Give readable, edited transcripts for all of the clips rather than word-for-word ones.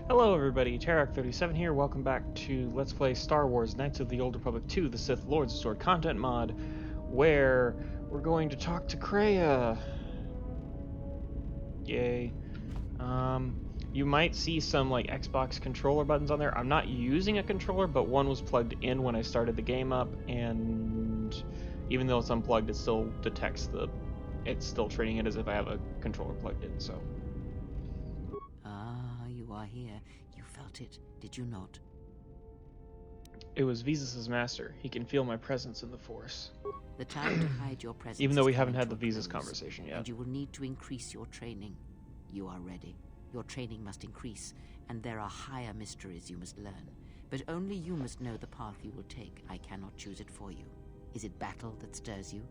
Hello everybody, Tarak37 here, welcome back to Let's Play Star Wars Knights of the Old Republic 2, the Sith Lords of Sword content mod, where we're going to talk to Kreia. Yay. You might see some like Xbox controller buttons on there. I'm not using a controller, but one was plugged in when I started the game up, and even though it's unplugged, it still detects it's still treating it as if I have a controller plugged in, so. Ah, you are here. You felt it, did you not? It was Visas' master. He can feel my presence in the Force. The time to hide your presence Even though we is haven't coming had the to a Visas close, conversation yet. and you will need to increase your training. You are ready. Your training must increase, and there are higher mysteries you must learn. But only you must know the path you will take. I cannot choose it for you. Is it battle that stirs you?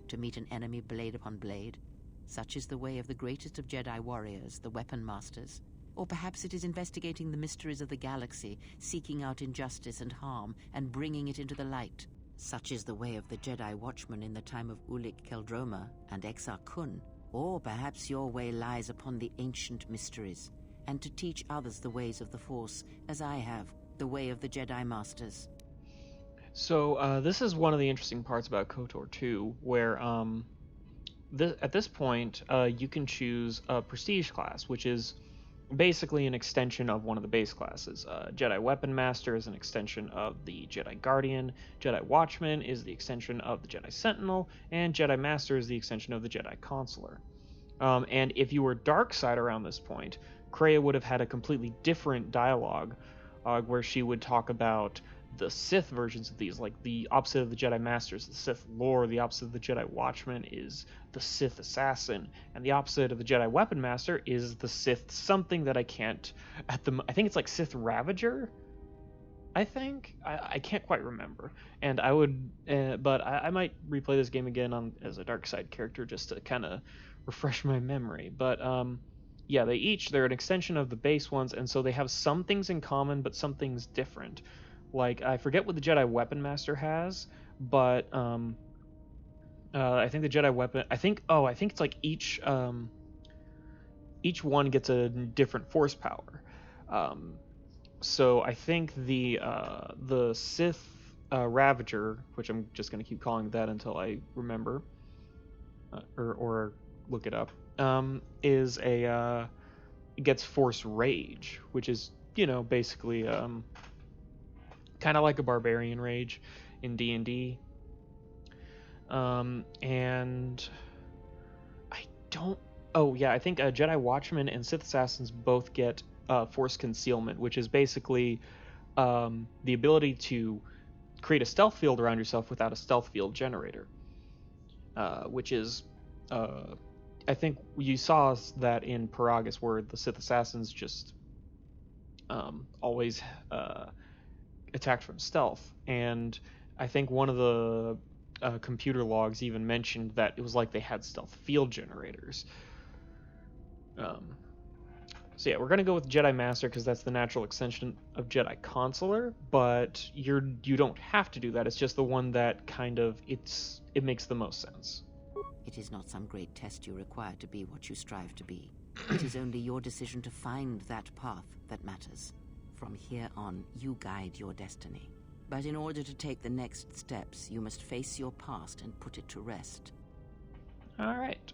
To meet an enemy blade upon blade? Such is the way of the greatest of Jedi warriors, the Weapon Masters. Or perhaps it is investigating the mysteries of the galaxy, seeking out injustice and harm, and bringing it into the light. Such is the way of the Jedi Watchmen in the time of Ulic Qel-Droma and Exar Kun. Or perhaps your way lies upon the ancient mysteries, and to teach others the ways of the Force, as I have, the way of the Jedi Masters. So, this is one of the interesting parts about KOTOR 2, where, at this point, you can choose a prestige class, which is basically an extension of one of the base classes. Jedi Weapon Master is an extension of the Jedi Guardian, Jedi Watchman is the extension of the Jedi Sentinel, and Jedi Master is the extension of the Jedi Consular. And if you were Dark Side around this point, Kreia would have had a completely different dialogue, where she would talk about the Sith versions of these, like the opposite of the Jedi Masters, the Sith Lord, the opposite of the Jedi Watchman is the Sith Assassin, and the opposite of the Jedi Weapon Master is the Sith something that I can't, I think it's like Sith Ravager, I think? I can't quite remember. And I would, but I might replay this game again as a Dark Side character just to kind of refresh my memory. But, yeah, they're an extension of the base ones, and so they have some things in common, but some things different. Like, I forget what the Jedi Weapon Master has, but I think the Jedi Weapon, I think it's like each one gets a different force power. So I think the Sith Ravager, which I'm just gonna keep calling that until I remember, or look it up, is gets Force Rage, which is basically kind of like a barbarian rage in D&D. And I don't. Oh yeah, I think Jedi Watchmen and Sith Assassins both get Force Concealment, which is basically the ability to create a stealth field around yourself without a stealth field generator, which is I think you saw that in Paragus, where the Sith Assassins just always attacked from stealth, and I think one of the computer logs even mentioned that it was like they had stealth field generators. So yeah, we're gonna go with Jedi Master because that's the natural extension of Jedi Consular, but you don't have to do that. It's just the one that kind of it makes the most sense. It is not some great test you require to be what you strive to be. It is only your decision to find that path that matters. From here on, you guide your destiny. But in order to take the next steps, you must face your past and put it to rest. All right,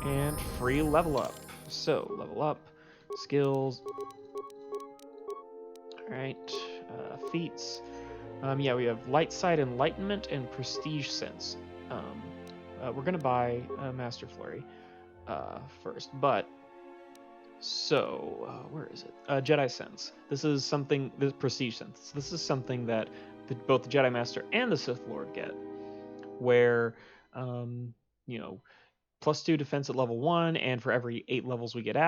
and free level up. So level up, skills. All right, feats. Yeah, we have Light Side Enlightenment and Prestige Sense. We're gonna buy Master Flurry first, but so where is it? Jedi Sense. This is something. This Prestige Sense. This is something that both the Jedi Master and the Sith Lord get, where +2 defense at level 1, and for every 8 levels we get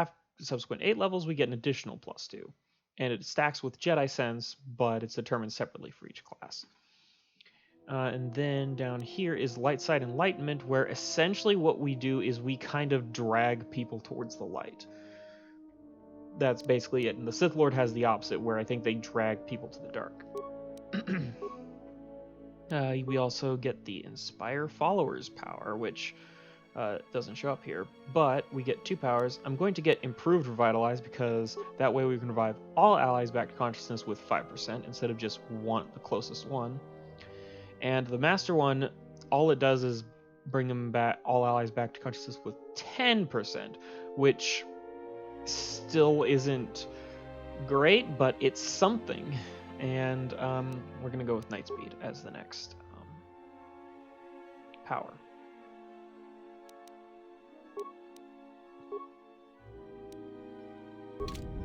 subsequent 8 levels, we get an additional +2. And it stacks with Jedi Sense, but it's determined separately for each class. And then down here is Light Side Enlightenment, where essentially what we do is we kind of drag people towards the light. That's basically it. And the Sith Lord has the opposite, where I think they drag people to the dark. We also get the Inspire Followers power, which It doesn't show up here, but we get 2 powers. I'm going to get improved Revitalize because that way we can revive all allies back to consciousness with 5% instead of just one, the closest one. And the Master one, all it does is bring them back, all allies back to consciousness with 10%, which still isn't great, but it's something. And we're gonna go with Night Speed as the next power.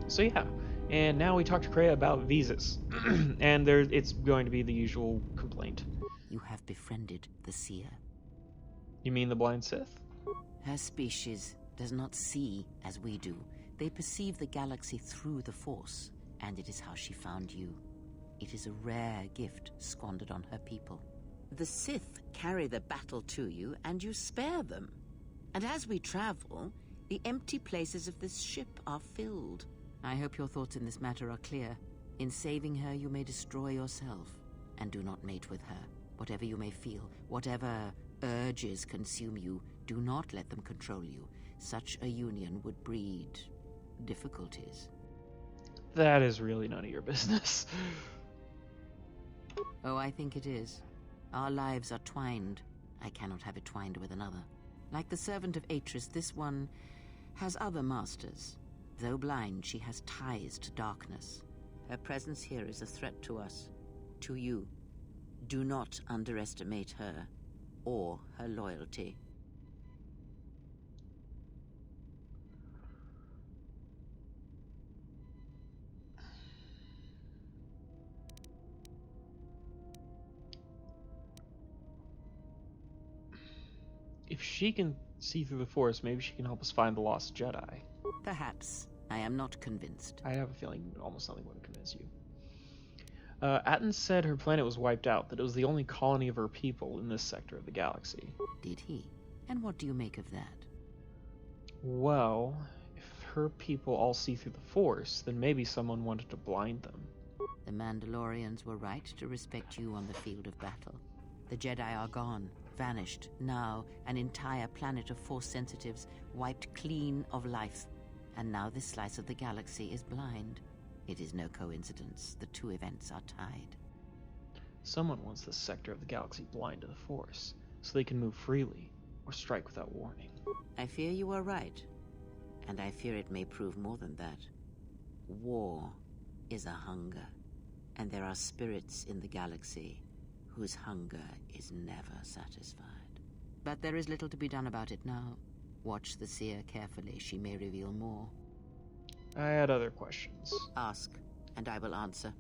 So yeah, and now we talk to Kreia about visas, and it's going to be the usual complaint. You have befriended the Seer. You mean the blind Sith? Her species does not see as we do. They perceive the galaxy through the Force, and it is how she found you. It is a rare gift squandered on her people. The Sith carry the battle to you, and you spare them. And as we travel, the empty places of this ship are filled. I hope your thoughts in this matter are clear. In saving her, you may destroy yourself. And do not mate with her. Whatever you may feel, whatever urges consume you, do not let them control you. Such a union would breed difficulties. That is really none of your business. Oh, I think it is. Our lives are twined. I cannot have it twined with another. Like the servant of Atris, this one has other masters. Though blind, she has ties to darkness. Her presence here is a threat to us, to you. Do not underestimate her, or her loyalty. If she can see through the Force, maybe she can help us find the lost Jedi. Perhaps. I am not convinced. I have a feeling almost nothing would convince you. Atten said her planet was wiped out, that it was the only colony of her people in this sector of the galaxy. Did he? And what do you make of that? Well, if her people all see through the Force, then maybe someone wanted to blind them. The Mandalorians were right to respect you on the field of battle. The Jedi are gone, vanished. Now, an entire planet of Force sensitives wiped clean of life. And now this slice of the galaxy is blind. It is no coincidence. The two events are tied. Someone wants this sector of the galaxy blind to the Force, so they can move freely, or strike without warning. I fear you are right. And I fear it may prove more than that. War is a hunger. And there are spirits in the galaxy whose hunger is never satisfied. But there is little to be done about it now. Watch the Seer carefully. She may reveal more. I had other questions. Ask, and I will answer.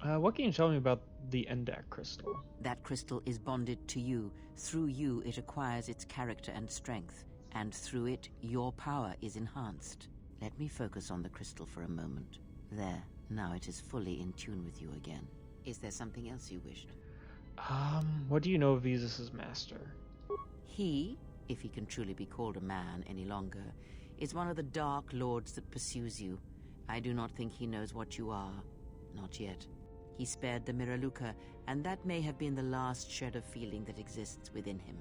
What can you tell me about the Endak crystal? That crystal is bonded to you. Through you, it acquires its character and strength. And through it, your power is enhanced. Let me focus on the crystal for a moment. There. Now it is fully in tune with you again. Is there something else you wished? What do you know of Visas' master? He, if he can truly be called a man any longer, is one of the Dark Lords that pursues you. I do not think he knows what you are. Not yet. He spared the Miraluka, and that may have been the last shred of feeling that exists within him.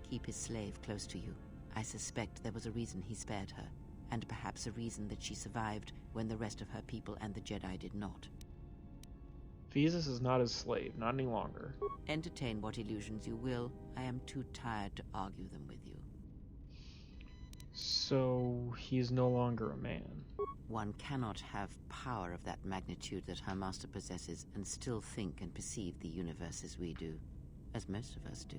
Keep his slave close to you. I suspect there was a reason he spared her, and perhaps a reason that she survived when the rest of her people and the Jedi did not. Visas is not his slave, not any longer. Entertain what illusions you will. I am too tired to argue them with you. So, he's no longer a man. One cannot have power of that magnitude that her master possesses and still think and perceive the universe as we do, as most of us do.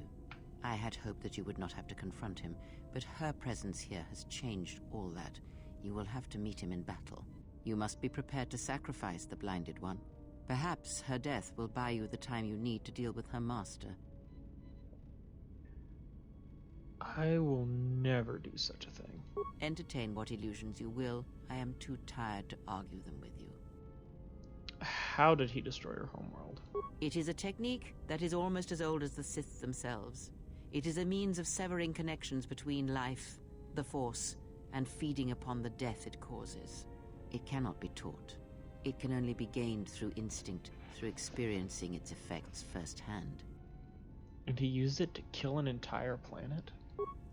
I had hoped that you would not have to confront him, but her presence here has changed all that. You will have to meet him in battle. You must be prepared to sacrifice the blinded one. Perhaps her death will buy you the time you need to deal with her master. I will never do such a thing. Entertain what illusions you will. I am too tired to argue them with you. How did he destroy her homeworld? It is a technique that is almost as old as the Sith themselves. It is a means of severing connections between life, the Force, and feeding upon the death it causes. It cannot be taught. It can only be gained through instinct, through experiencing its effects firsthand. And he used it to kill an entire planet?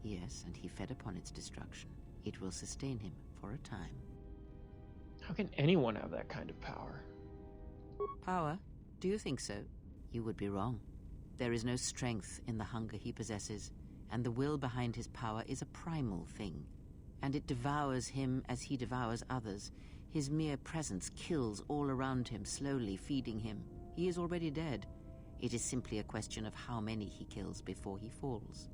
Yes, and he fed upon its destruction. It will sustain him for a time. How can anyone have that kind of power? Power? Do you think so? You would be wrong. There is no strength in the hunger he possesses, and the will behind his power is a primal thing. And it devours him as he devours others. His mere presence kills all around him, slowly feeding him. He is already dead. It is simply a question of how many he kills before he falls.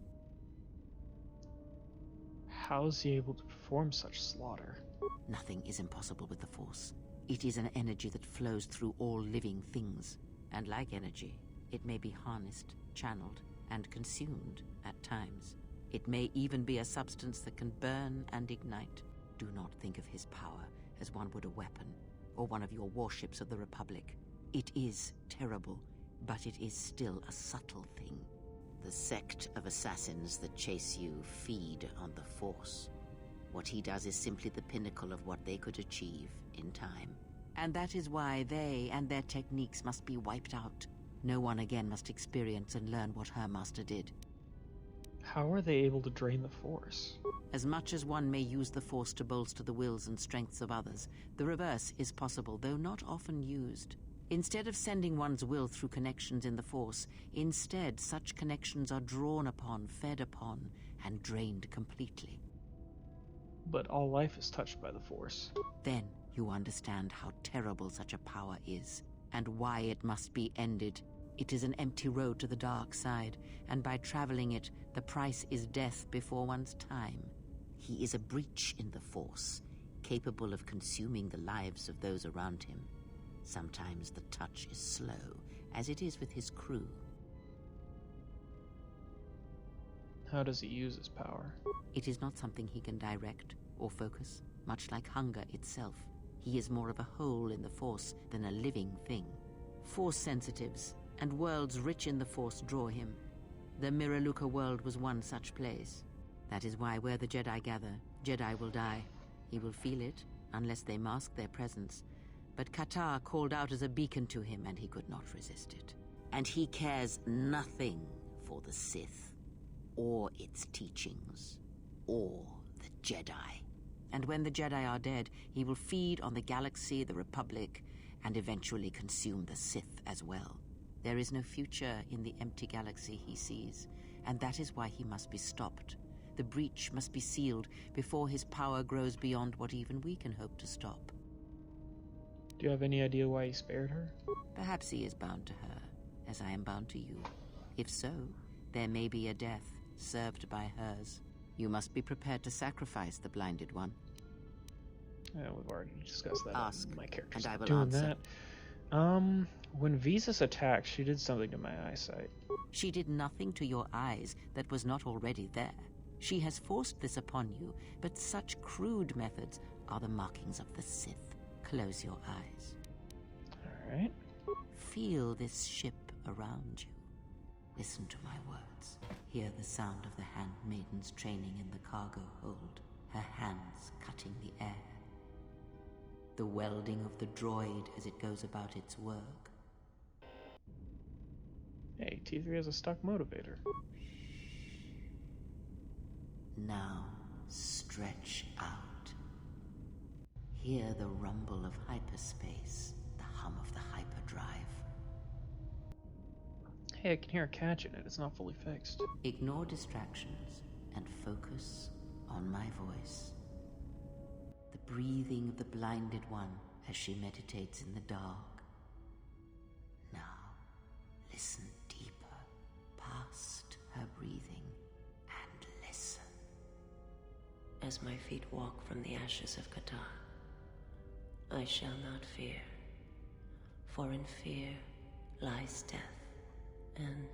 How is he able to perform such slaughter? Nothing is impossible with the Force. It is an energy that flows through all living things. And like energy, it may be harnessed, channeled, and consumed at times. It may even be a substance that can burn and ignite. Do not think of his power as one would a weapon, or one of your warships of the Republic. It is terrible, but it is still a subtle thing. The sect of assassins that chase you feed on the Force. What he does is simply the pinnacle of what they could achieve in time. And that is why they and their techniques must be wiped out. No one again must experience and learn what her master did. How are they able to drain the Force? As much as one may use the Force to bolster the wills and strengths of others, the reverse is possible, though not often used. Instead of sending one's will through connections in the Force, instead such connections are drawn upon, fed upon, and drained completely. But all life is touched by the Force. Then you understand how terrible such a power is, and why it must be ended. It is an empty road to the dark side, and by traveling it, the price is death before one's time. He is a breach in the Force, capable of consuming the lives of those around him. Sometimes the touch is slow, as it is with his crew. How does he use his power? It is not something he can direct or focus, much like hunger itself. He is more of a hole in the Force than a living thing. Force sensitives and worlds rich in the Force draw him. The Miraluka world was one such place. That is why where the Jedi gather, Jedi will die. He will feel it, unless they mask their presence. But KOTOR called out as a beacon to him, and he could not resist it. And he cares nothing for the Sith, or its teachings, or the Jedi. And when the Jedi are dead, he will feed on the galaxy, the Republic, and eventually consume the Sith as well. There is no future in the empty galaxy he sees, and that is why he must be stopped. The breach must be sealed before his power grows beyond what even we can hope to stop. Do you have any idea why he spared her? Perhaps he is bound to her, as I am bound to you. If so, there may be a death served by hers. You must be prepared to sacrifice the blinded one. Yeah, we've already discussed that. Ask, My character's and I will doing answer. that. When Visas attacked, she did something to my eyesight. She did nothing to your eyes that was not already there. She has forced this upon you, but such crude methods are the markings of the Sith. Close your eyes. Alright. Feel this ship around you. Listen to my words. Hear the sound of the handmaidens training in the cargo hold, her hands cutting the air. The welding of the droid as it goes about its work. Hey, T3 has a stock motivator. Now, stretch out. Hear the rumble of hyperspace, the hum of the hyperdrive. Hey, I can hear a catch in it. It's not fully fixed. Ignore distractions and focus on my voice. The breathing of the blinded one as she meditates in the dark. Now, listen deeper, past her breathing, and listen. As my feet walk from the ashes of KOTOR, I shall not fear, for in fear lies death, and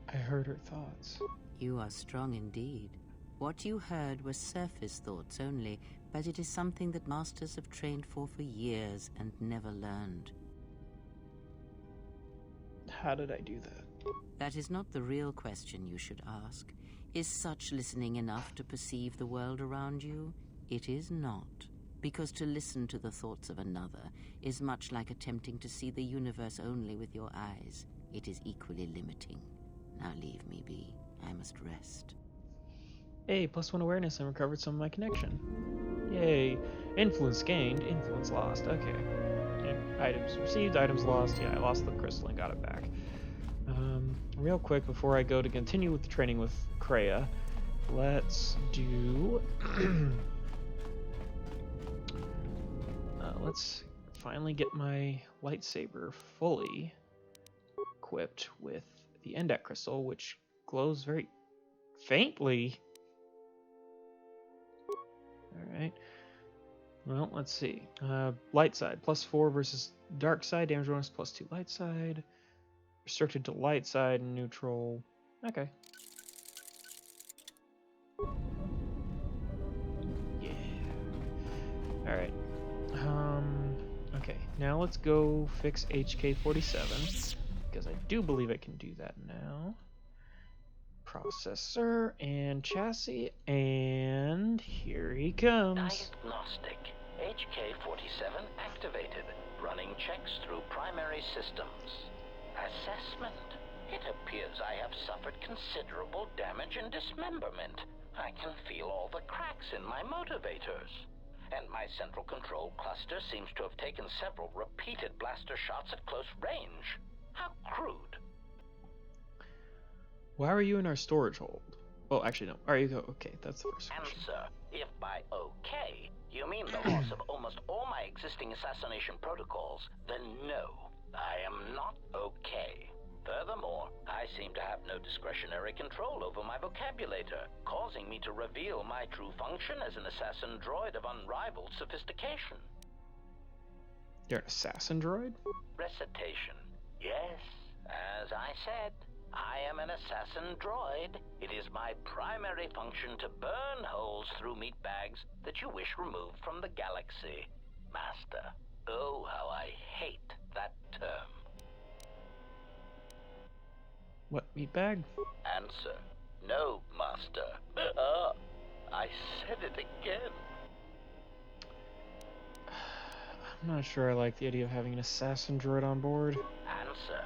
I heard her thoughts. You are strong indeed. What you heard were surface thoughts only, but it is something that masters have trained for years and never learned. How did I do that? That is not the real question you should ask. Is such listening enough to perceive the world around you? It is not. Because to listen to the thoughts of another is much like attempting to see the universe only with your eyes. It is equally limiting. Now leave me be. I must rest. Hey, +1 awareness and recovered some of my connection. Yay. Influence gained, influence lost. Okay. And items received, items lost. Yeah, I lost the crystal and got it back. Real quick, before I go to continue with the training with Kreia, let's do... let's finally get my lightsaber fully equipped with the Endak crystal, which glows very faintly. Alright. Well, let's see. Light side, +4 versus dark side, damage bonus +2 light side. Restricted to light side and neutral. Okay. Yeah. Alright. Okay, now let's go fix HK47, because I do believe I can do that now. Processor and chassis, and here he comes. Diagnostic. HK47 activated. Running checks through primary systems. Assessment. It appears I have suffered considerable damage and dismemberment. I can feel all the cracks in my motivators. And my central control cluster seems to have taken several repeated blaster shots at close range. How crude. Why were you in our storage hold? Well, actually, no. Are you go? Okay, that's the first question. Answer. If by okay, you mean the loss of almost all my existing assassination protocols, then no, I am not okay. Furthermore, I seem to have no discretionary control over my vocabulator, causing me to reveal my true function as an assassin droid of unrivaled sophistication. You're an assassin droid? Recitation. Yes, as I said, I am an assassin droid. It is my primary function to burn holes through meat bags that you wish removed from the galaxy. Master, oh, how I hate that term. What, meat bag? Answer. No, Master. I said it again. I'm not sure I like the idea of having an assassin droid on board. Answer.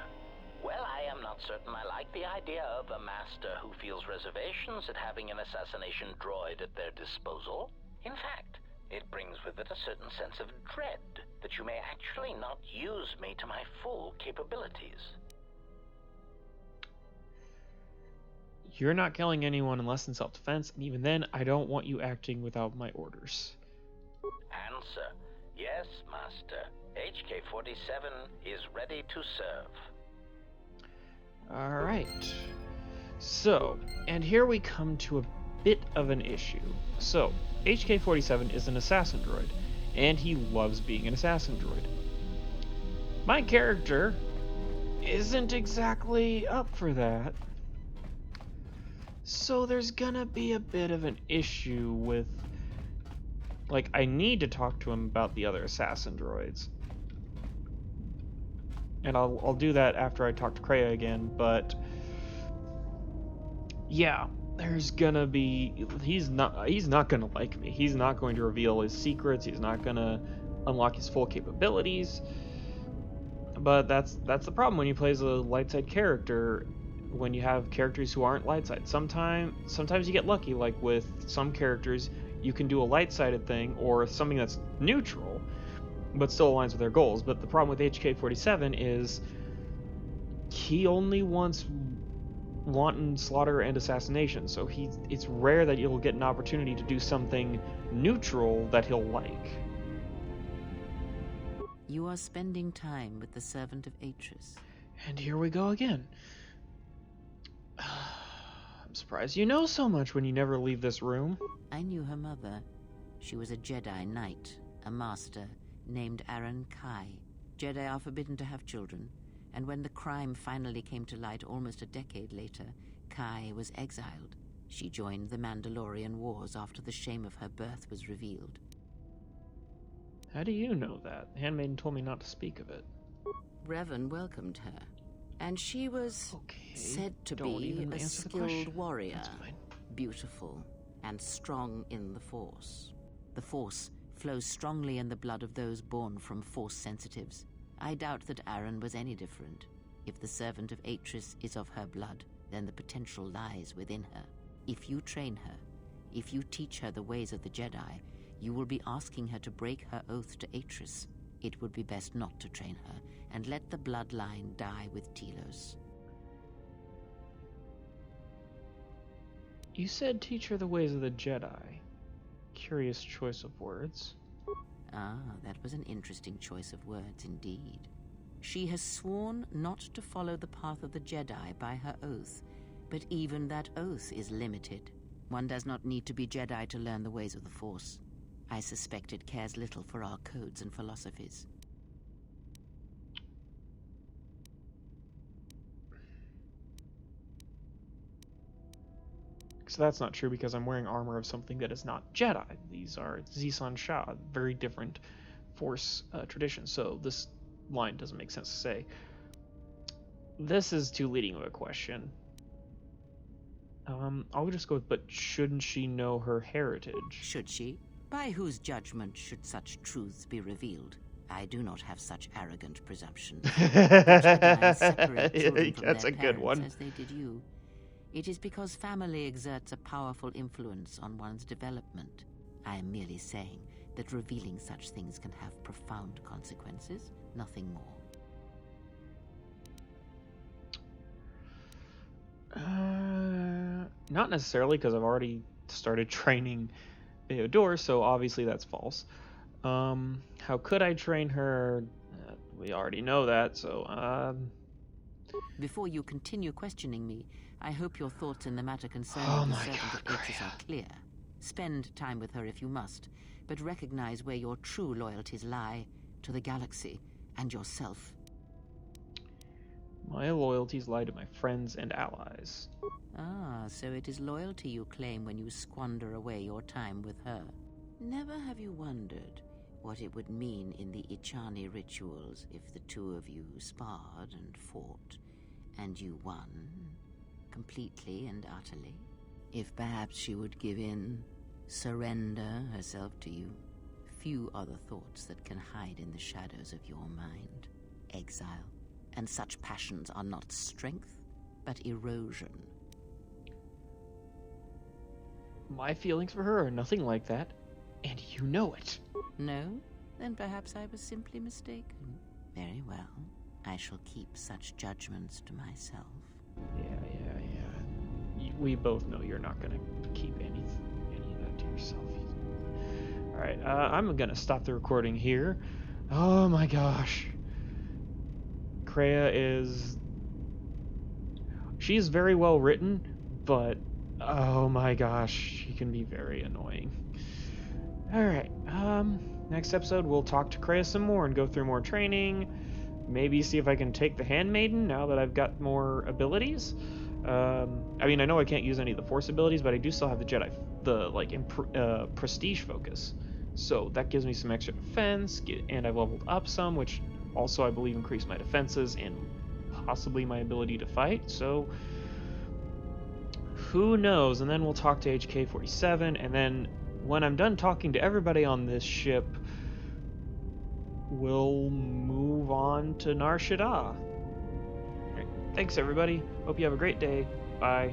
Well, I am not certain I like the idea of a master who feels reservations at having an assassination droid at their disposal. In fact, it brings with it a certain sense of dread that you may actually not use me to my full capabilities. You're not killing anyone unless in self-defense, and even then, I don't want you acting without my orders. Answer. Yes, Master. HK47 is ready to serve. Alright. So, and here we come to a bit of an issue. So, HK47 is an assassin droid, and he loves being an assassin droid. My character isn't exactly up for that. So there's gonna be a bit of an issue with, like, I need to talk to him about the other assassin droids. And I'll do that after I talk to Kreia again, but yeah, there's gonna be, he's not gonna like me. He's not going to reveal his secrets. He's not gonna unlock his full capabilities. But that's the problem when you play as a light side character. When you have characters who aren't light side, sometimes you get lucky. Like with some characters, you can do a light sided thing or something that's neutral, but still aligns with their goals. But the problem with HK47 is he only wants wanton slaughter and assassination. So it's rare that you'll get an opportunity to do something neutral that he'll like. You are spending time with the servant of Atris. And here we go again. I'm surprised you know so much when you never leave this room. I knew her mother. She was a Jedi Knight, a master, named Aaron Kai. Jedi are forbidden to have children, and when the crime finally came to light almost a decade later, Kai was exiled. She joined the Mandalorian Wars after the shame of her birth was revealed. How do you know that? The handmaiden told me not to speak of it. Revan welcomed her, and she was said to be a skilled warrior, beautiful and strong in the Force. The Force flows strongly in the blood of those born from Force sensitives. I doubt that Aaron was any different. If the servant of Atris is of her blood, then the potential lies within her. If you train her, if you teach her the ways of the Jedi, you will be asking her to break her oath to Atris. It would be best not to train her, and let the bloodline die with Telos. You said teach her the ways of the Jedi. Curious choice of words. Ah, that was an interesting choice of words indeed. She has sworn not to follow the path of the Jedi by her oath, but even that oath is limited. One does not need to be Jedi to learn the ways of the Force. I suspect it cares little for our codes and philosophies. So that's not true because I'm wearing armor of something that is not Jedi. These are Zisan Shah, very different Force traditions. So this line doesn't make sense to say. This is too leading of a question. I'll just go with, but shouldn't she know her heritage? Should she? By whose judgment should such truths be revealed? I do not have such arrogant presumptions. The Jedi separate children from That's their a good parents, one. as they did you. It is because family exerts a powerful influence on one's development. I am merely saying that revealing such things can have profound consequences, nothing more. Not necessarily, because I've already started training Beodor, so obviously that's false. How could I train her? We already know that, so, Before you continue questioning me, I hope your thoughts in the matter concerning Oh the my servant God, of Atris Kreia. are clear. Spend time with her if you must, but recognize where your true loyalties lie, to the galaxy and yourself. My loyalties lie to my friends and allies. Ah, so it is loyalty you claim when you squander away your time with her. Never have you wondered what it would mean in the Ichani rituals if the two of you sparred and fought, and you won, completely and utterly? If perhaps she would give in, surrender herself to you? Few are the thoughts that can hide in the shadows of your mind. Exile. And such passions are not strength, but erosion. My feelings for her are nothing like that, and you know it. No? Then perhaps I was simply mistaken. Very well. I shall keep such judgments to myself. Yeah. We both know you're not gonna keep any of that to yourself. Alright, I'm gonna stop the recording here. Oh my gosh. Kreia is... She's very well written, but oh my gosh, she can be very annoying. Alright, next episode we'll talk to Kreia some more and go through more training. Maybe see if I can take the Handmaiden now that I've got more abilities. I mean, I know I can't use any of the Force abilities, but I do still have the Jedi, Prestige focus. So that gives me some extra defense, and I've leveled up some, which also I believe increased my defenses and possibly my ability to fight. So who knows? And then we'll talk to HK-47, and then when I'm done talking to everybody on this ship, we'll move on to Nar Shaddaa. Right. Thanks, everybody. Hope you have a great day. Bye.